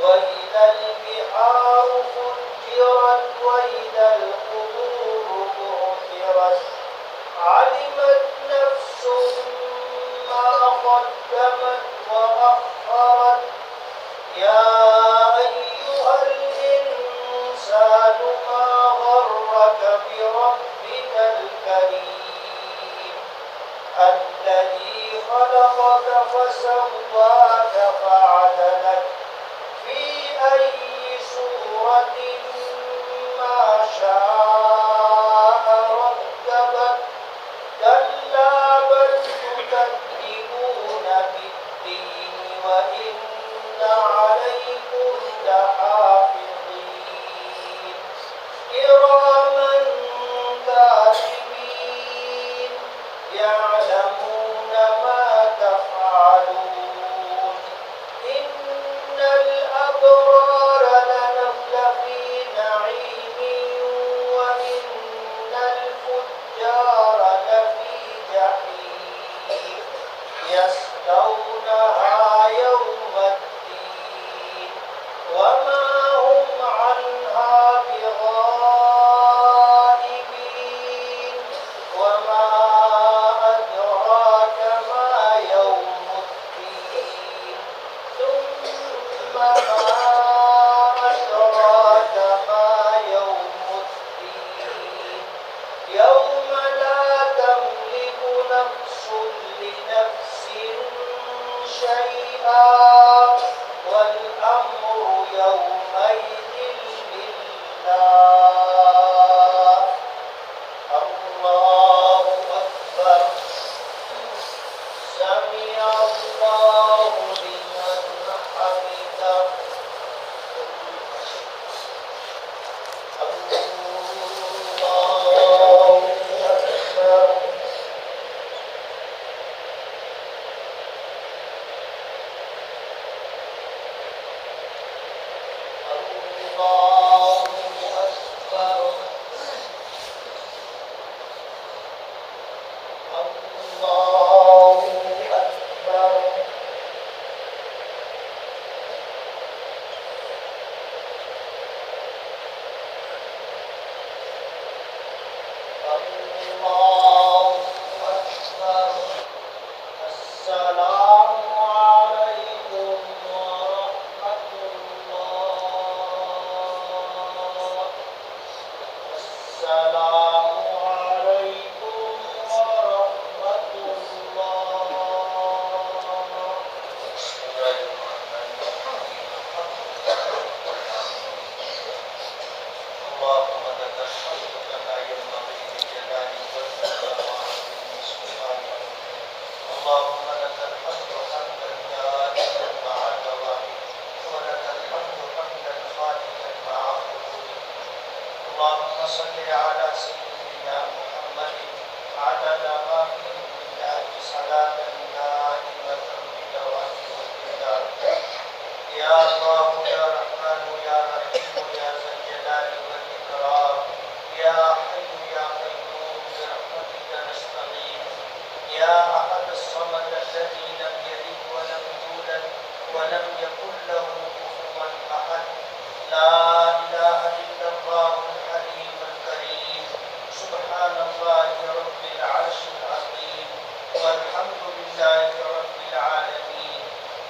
وإذا البحار ما غرك بربك الكريم الذي خلقك فسواك فعدلك في أي صورة ما شاء ركبك كلا بل تكذبون بالدين وإن عليكم لحافظين كراما كاتبين يعلمون ما تفعلون إن الأبرار لفي نعيم وإن الفجار لفي جحيم يصلونها يوم الدين وما هم عنها بغائبين وما أدراك ما يوم الدين ثم ما أدراك ما يوم الدين يوم لا تملك نفس لنفس شيئا والأمر يومئذ لله الله أكبر سمع الله لمن حمده الله أكبر الله أكبر الله أكبر الله أكبر السلام عليكم ورحمة الله السلام عليكم ورحمة الله اللهم لك الحمد كما ينبغي لجلال وجهك وعظيم سلطانك اللهم لك الحمد حمدا دائما مع دوامك ولك الحمد حمدا خالدا مع قبولك اللهم صل على سيدنا محمد عدد ما في الله صلاة دائمة بدوام والإقدار يا الله يا رحمن يا رحيم يا ذا الجلال والإكرام يا حي يا قيوم برحمتك نستغيث يا أحد الصمد الذي لم يلد ولم يولد ولم يكن له كفوا أحد لا إله إلا الله الحليم الكريم سبحان الله رب العرش العظيم والحمد لله رب العالمين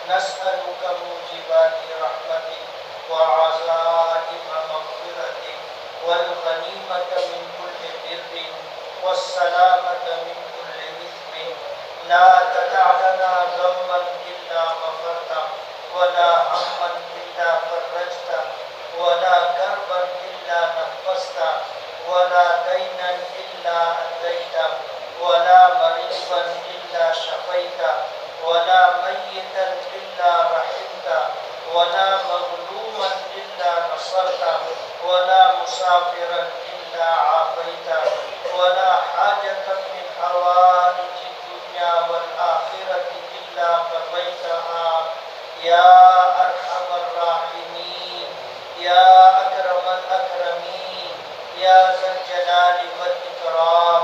نسألك موجبات رحمتك وعزائم مغفرتك والغنيمة من كل بر والسلامة من كل إثم لا تدع لنا ذنبا إلا غفرته ولا هما إلا فرجته ولا كربا إلا نفسته ولا دينا إلا أديته ولا مريضا إلا شفيته ولا ميتا إلا رحمته ولا مظلوما إلا نصرته ولا مسافرا إلا عافيته ولا حاجة من حوائج الدنيا والآخرة إلا قضيتها يا أرحم الراحمين يا أكرم الأكرمين يا ذا الجلال والإكرام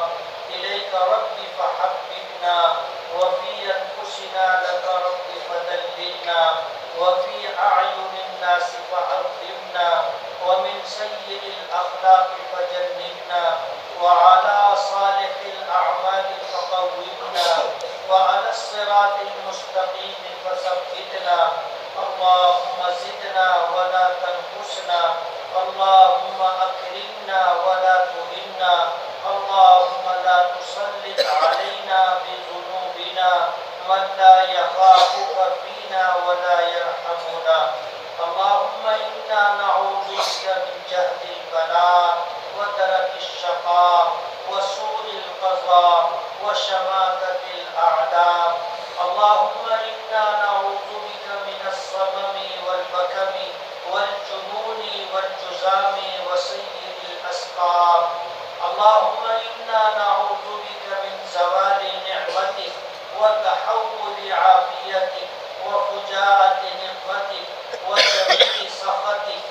إليك ربي فحببنا وفي أنفسنا لك ربي فدللنا وفي أعين الناس فعظمنا ومن سيء الأخلاق فجنبنا وعلى صالح الأعمال فقومنا وعلى الصراط المستقيم فثبتنا اللهم زدنا ولا تنقصنا اللهم أكرمنا أكرمنا ولا تهنا اللهم لا تسلط علينا بذنوبنا من لا يخافك فينا ولا يرحمنا اللهم إنا نعوذ بك من جهد البلاء ودرك الشقاء وسوء القضاء وشماتة الأعداء اللهم إنا نعوذ بك من الصمم والبكم والجنون والجزام وسيء الأسقام اللهم إنا نعوذ بك من زوال نعمتك وتحول عافيتك وفجاءة نقمتك وجميع سخطك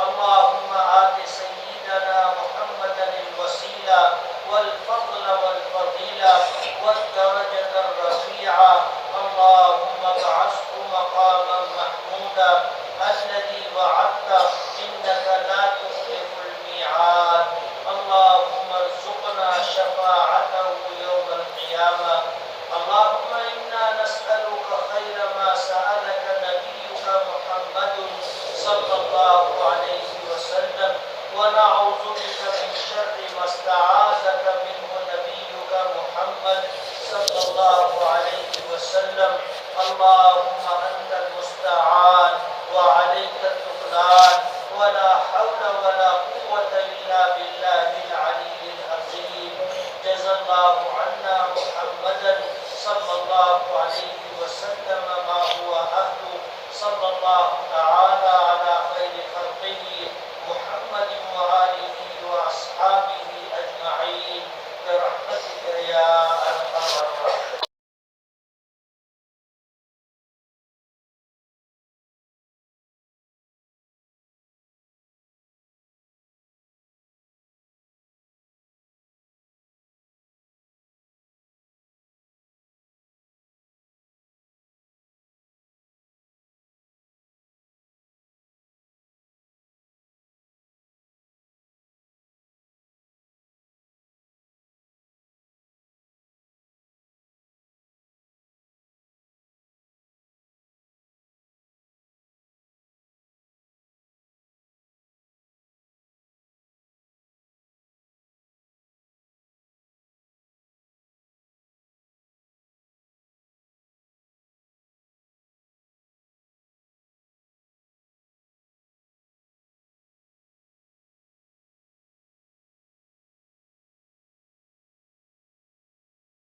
اللهم آت سيدنا محمدا الوسيلة والفضل والفضيلة والدرجة الرفيعة اللهم ابعثه مقاما محمودا الذي وعدته إنك لا تخلف الميعاد اللهم ارزقنا شفاعته يوم القيامة اللهم إنا نسألك خير ما سألك نبيك محمد صلى الله عليه وسلم ونعوذ بك من شر ما استعاذك منه نبيك محمد صلى الله عليه وسلم اللهم أنت المستعان